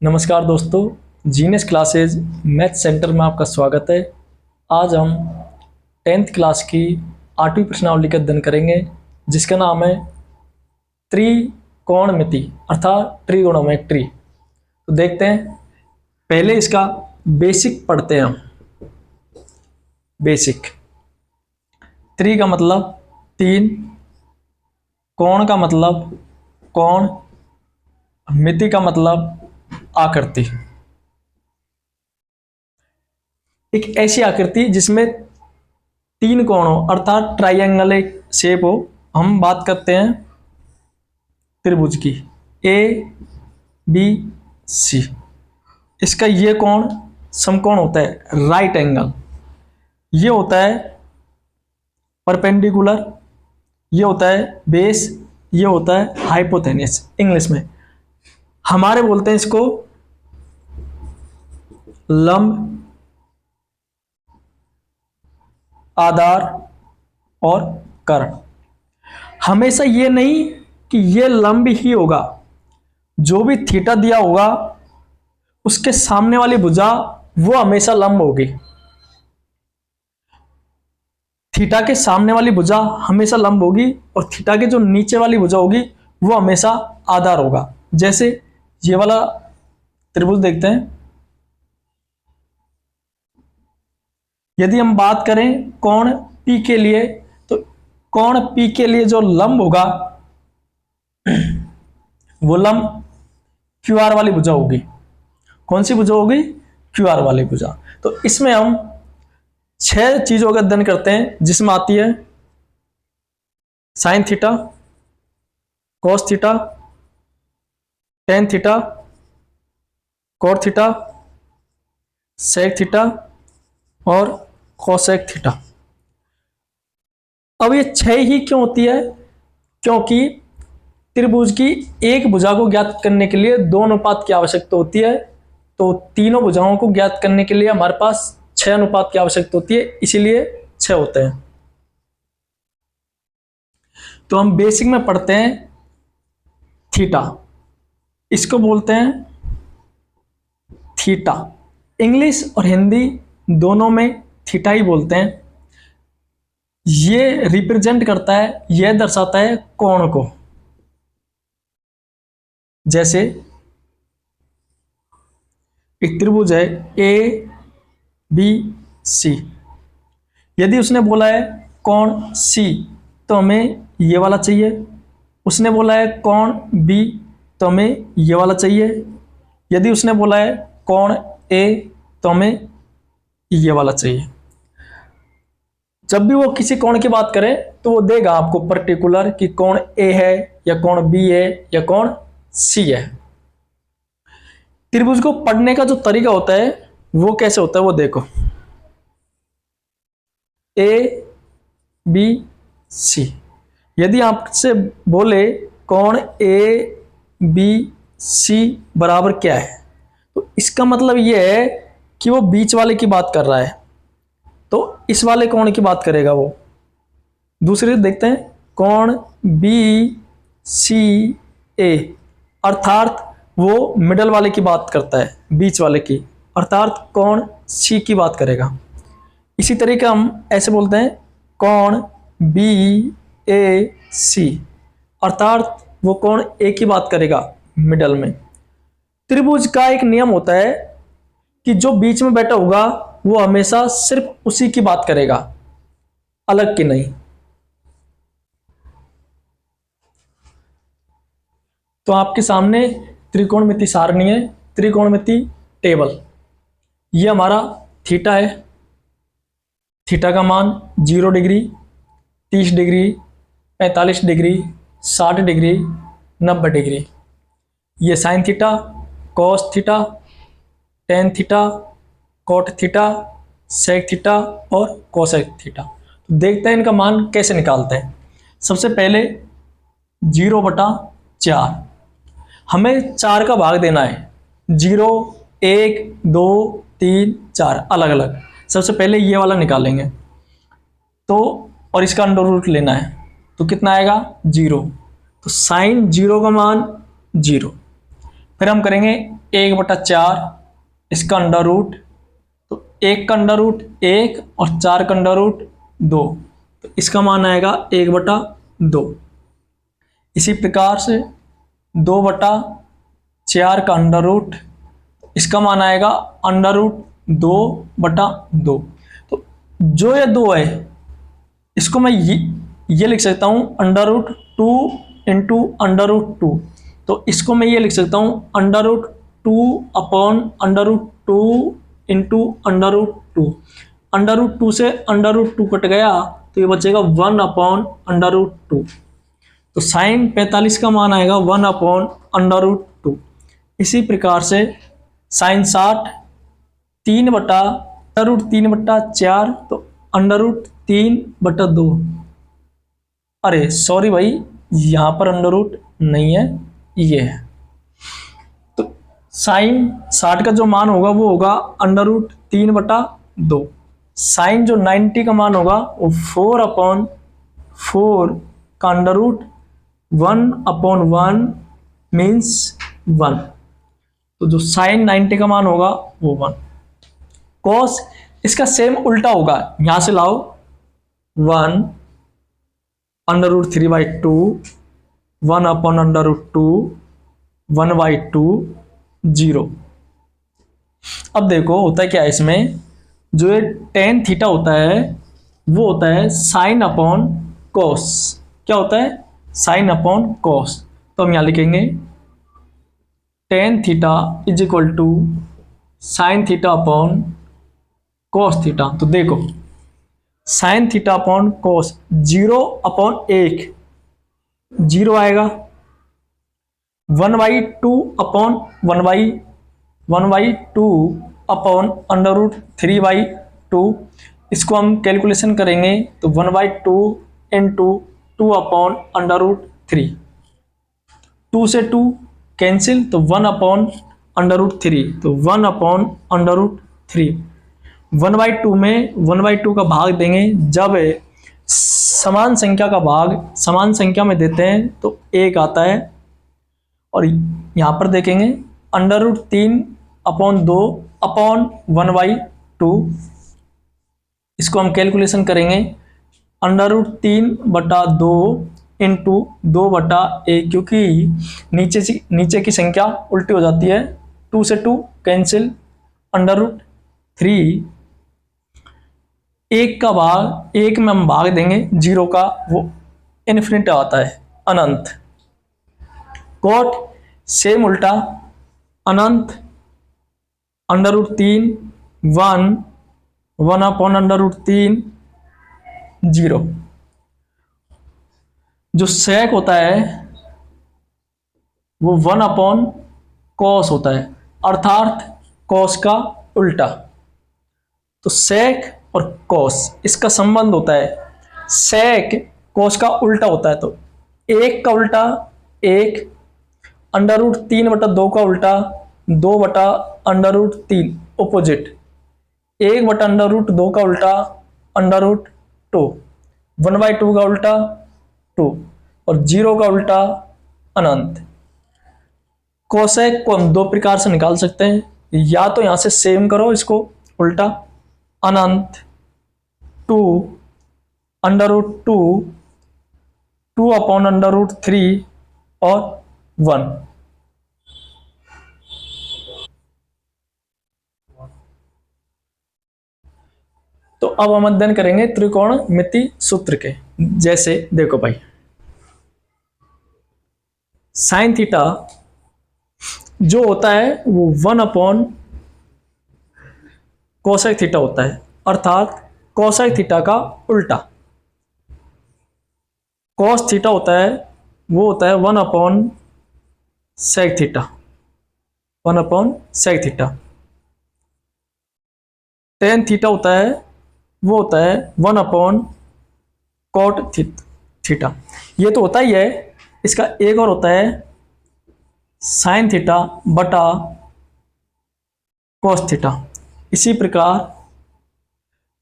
नमस्कार दोस्तों, genius classes math centre में आपका स्वागत है। आज हम 10th क्लास की 8वीं प्रश्नावली का अध्ययन करेंगे, जिसका नाम है त्रिकोणमिति अर्थात ट्रिगोनोमेट्री। तो देखते हैं, पहले इसका बेसिक पढ़ते हैं हम। बेसिक, त्रि का मतलब 3, कोण का मतलब कोण, मिति का मतलब आकृति। एक ऐसी आकृति जिसमें 3 कोण हो अर्थात ट्राइंगल एक शेप हो। हम बात करते हैं त्रिभुज की, ए बी सी। इसका ये कोण समकोण होता है, राइट एंगल। ये होता है परपेंडिकुलर, ये होता है बेस, ये होता है हाइपोटेन्यूस। इंग्लिश में हमारे बोलते हैं इसको लंब, आधार और कर्ण। हमेशा ये नहीं कि ये लंब ही होगा, जो भी थीटा दिया होगा उसके सामने वाली भुजा वो हमेशा लंब होगी। थीटा के सामने वाली भुजा हमेशा लंब होगी और थीटा के जो नीचे वाली भुजा होगी वो हमेशा आधार होगा। जैसे ये वाला त्रिभुज देखते हैं, यदि हम बात करें कोण P के लिए, तो कोण P के लिए जो लंब होगा वो लंब QR वाली भुजा होगी। कौन सी भुजा होगी? QR वाली भुजा। तो इसमें हम 6 चीजों का अध्ययन करते हैं, जिसमें आती है sine theta, cos theta, tan theta, cot theta, sec theta और कोसेक थीटा। अब ये 6 ही क्यों होती है? क्योंकि त्रिभुज की एक भुजा को ज्ञात करने के लिए 2 अनुपात की आवश्यकता होती है। तो तीनों भुजाओं को ज्ञात करने के लिए हमारे पास 6 अनुपात की आवश्यकता होती है, इसीलिए 6 होते हैं। तो हम बेसिक में पढ़ते हैं थीटा, इसको बोलते हैं थीटा। इंग्लिश और हिंदी दोनों में थीटा ही बोलते हैं। ये रिप्रेजेंट करता है, यह दर्शाता है कोण को। जैसे एक त्रिभुज है ए बी सी, यदि उसने बोला है कोण सी तो हमें ये वाला चाहिए। उसने बोला है कोण बी तो हमें ये वाला चाहिए। यदि उसने बोला है कोण ए तो हमें ये वाला चाहिए। जब भी वो किसी कोण की बात करे तो वो देगा आपको पर्टिकुलर कि कोण ए है या कोण बी है या कोण सी है। त्रिभुज को पढ़ने का जो तरीका होता है वो कैसे होता है वो देखो। ए बी सी, यदि आपसे बोले कोण ए बी सी बराबर क्या है, तो इसका मतलब यह है कि वो बीच वाले की बात कर रहा है, तो इस वाले कोण की बात करेगा वो। दूसरे देखते हैं कोण बी सी ए, अर्थात वो मिडल वाले की बात करता है, बीच वाले की, अर्थात कोण सी की बात करेगा। इसी तरीके हम ऐसे बोलते हैं कोण बी ए सी, अर्थात वो कोण ए की बात करेगा मिडल में। त्रिभुज का एक नियम होता है कि जो बीच में बैठा होगा वो हमेशा सिर्फ उसी की बात करेगा, अलग की नहीं। तो आपके सामने त्रिकोणमिति सारणी है, त्रिकोणमिति टेबल। ये हमारा थीटा है, थीटा का मान 0 degree, 30 degree, 45 degree, 60 degree, 90 degree. ये sine theta, cos theta, tan theta, cot theta, sec theta और कोसेक थीटा। तो देखते हैं इनका मान कैसे निकालते हैं। सबसे पहले 0/4, हमें 4 का भाग देना है। 0, 1, 2, 3, 4 अलग अलग। सबसे पहले ये वाला निकालेंगे तो, और इसका अंडर रूट लेना है तो कितना आएगा 0। तो साइन 0 का मान 0, फिर हम करेंगे 1/4 इसका अंडर रूट, तो 1 का अंडर रूट 1 और 4 का अंडर रूट 2, तो इसका मान आएगा 1/2। इसी प्रकार से 2/4 का अंडर रूट, इसका मान आएगा अंडर रूट 2/2। तो जो ये 2 है इसको मैं ये लिख सकता हूं under root 2 into under root 2। तो इसको मैं ये लिख सकता हूं under root 2 upon under root 2 into under root 2। Under root 2 से अंडर रूट 2 कट गया तो ये बचेगा 1 अपॉन अंडर रूट 2। तो साइन 45 का मान आएगा 1 अपॉन अंडर रूट 2। इसी प्रकार से साइन 60 3/√3/4, तो अंडर रूट 3/2। अरे सॉरी भाई, यहां पर अंडर रूट नहीं है, ये है। तो साइन 60 का जो मान होगा वो होगा अंडर रूट 3/2। साइन जो 90 का मान होगा वो 4/4 का अंडर रूट 1/1 मीन्स 1। तो जो साइन 90 का मान होगा वो 1। कॉस इसका सेम उल्टा होगा, यहां से लाओ 1 √3/2 1 अपॉन √2 1/2 0। अब देखो होता क्या है इसमें, जो ये टेन थीटा होता है वो होता है साइन अपॉन कॉस। क्या होता है? Sine upon cos. तो हम यहां लिखेंगे tan theta is equal to sine theta upon cos theta. तो देखो साइन थीटा अपॉन कॉस 0/1 0 आएगा, 1/2 अपॉन 1/2 अपॉन √3/2। इसको हम कैलकुलेशन करेंगे तो 1/2 इंटू 2 अपॉन √3। 2 से 2 कैंसिल, तो 1 अपॉन √3, तो 1 अपॉन √3। 1/2 में 1/2 का भाग देंगे, जब समान संख्या का भाग समान संख्या में देते हैं तो 1 आता है। और यहां पर देखेंगे √3/2 अपॉन 1/2। इसको हम कैलकुलेशन करेंगे √3/2 इंटू 2/1, क्योंकि नीचे की संख्या उल्टी हो जाती है। 2 से 2 कैंसिल, √3 1 का भाग 1 में हम भाग देंगे 0 का, वो इन्फिनिटी आता है, अनंत। कॉट सेम उल्टा, अनंत √3 1 अपॉन √3 0। जो सेक होता है वो 1 अपॉन कॉस होता है, अर्थात कॉस का उल्टा। तो सेक और कॉस इसका संबंध होता है, सेक कॉस का उल्टा होता है। तो 1 का उल्टा 1, √3/2 का उल्टा 2/√3 ऑपोजिट, 1/√2 का उल्टा √2, 1/2 का उल्टा 2 और 0 का उल्टा अनंत। कोसेक को हम 2 प्रकार से निकाल सकते हैं, या तो यहां से सेम करो इसको उल्टा, अनंत 2 √2 2 अपॉन √3 और 1। तो अब हम अध्ययन करेंगे त्रिकोणमिति सूत्र के। जैसे देखो भाई, साइन थीटा जो होता है वो 1 अपॉन कोसेक थीटा होता है, अर्थात कोसेक थीटा का उल्टा। कॉस थीटा होता है वो होता है 1 upon sec theta, 1 upon sec theta. Tan theta होता है वो होता है 1 अपॉन कॉट थीटा। ये तो होता ही है। इसका एक और होता है साइन थीटा बटा कॉस थीटा। इसी प्रकार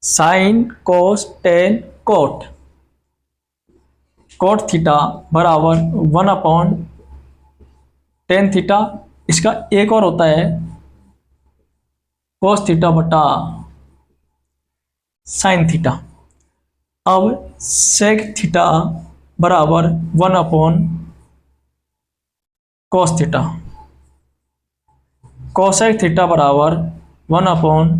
sine cos tan cot, cot theta बराबर 1 अपॉन टेन थीटा इसका एक और होता है cos थीटा बटा sin थीटा। अब sec थीटा बराबर 1 upon cos theta, cosec theta बराबर 1 अपॉन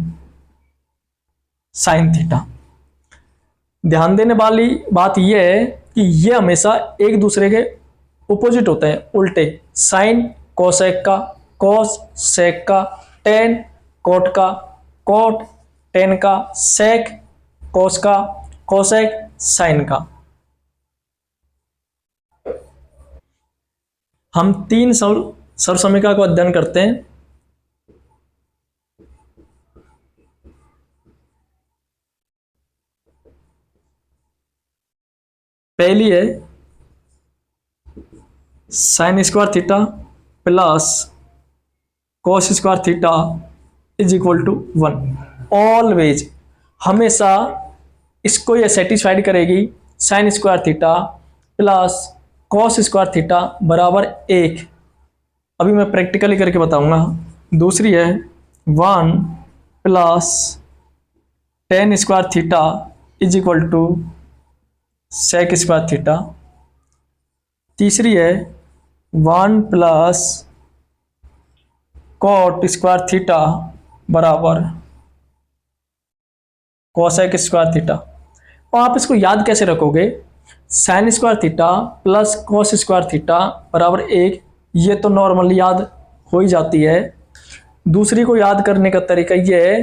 sin थीटा। ध्यान देने वाली बात यह है कि ये हमेशा एक दूसरे के ऑपोजिट होते हैं, उल्टे। साइन कोसेक का, कोस सेक का, टेन कोट का, कोट टेन का, सेक कोस का, कोसेक साइन का। हम तीन सर्वसमीका को अध्ययन करते हैं। पहली है sine square theta plus cos square theta is equal to 1। Always, हमेशा इसको ये सेटिस्फाइड करेगी। Sine square theta plus cos square theta बराबर 1। अभी मैं प्रैक्टिकली करके बताऊंगा। दूसरी है 1 plus tan square theta is equal to sec square theta. तीसरी है 1 प्लस कॉट स्क्वायर थीटा बराबर कोसेक स्क्वायर थीटा। और आप इसको याद कैसे रखोगे? Sine square theta plus cos square theta बराबर 1, ये तो नॉर्मली याद हो ही जाती है। दूसरी को याद करने का तरीका ये है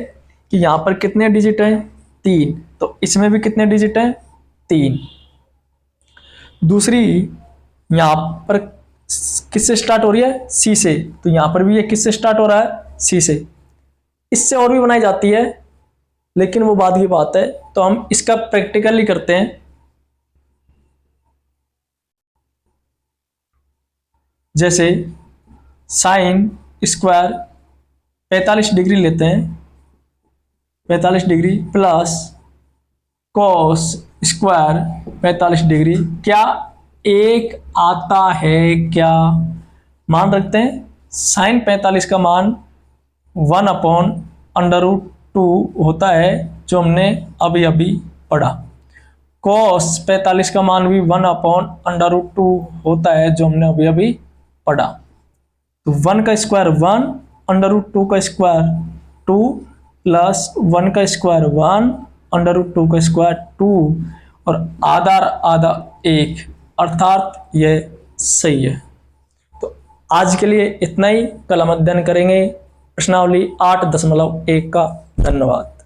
कि यहाँ पर कितने डिजिट हैं? 3, तो इसमें भी कितने डिजिट हैं? 3। दूसरी यहाँ पर किससे स्टार्ट हो रही है? सी से, तो यहाँ पर भी ये किससे स्टार्ट हो रहा है? सी से। इससे और भी बनाई जाती है, लेकिन वो बाद की बात है। तो हम इसका प्रैक्टिकली करते हैं। जैसे साइन स्क्वायर 45 डिग्री लेते हैं, 45 degree plus cos square 45 degree, क्या एक आता है? क्या मान रखते हैं? साइन 45 का मान 1 अपॉन √2 होता है, जो हमने अभी अभी पढ़ा। कॉस 45 का मान भी 1 अपॉन √2 होता है, जो हमने अभी अभी पढ़ा। तो 1 का स्क्वायर 1, √2 का स्क्वायर 2, प्लस 1 का स्क्वायर 1, √2 का स्क्वायर 2, और आधा आधा 1, अर्थात यह सही है। तो आज के लिए इतना ही। कल हम अध्ययन करेंगे प्रश्नावली 8.1 का। धन्यवाद।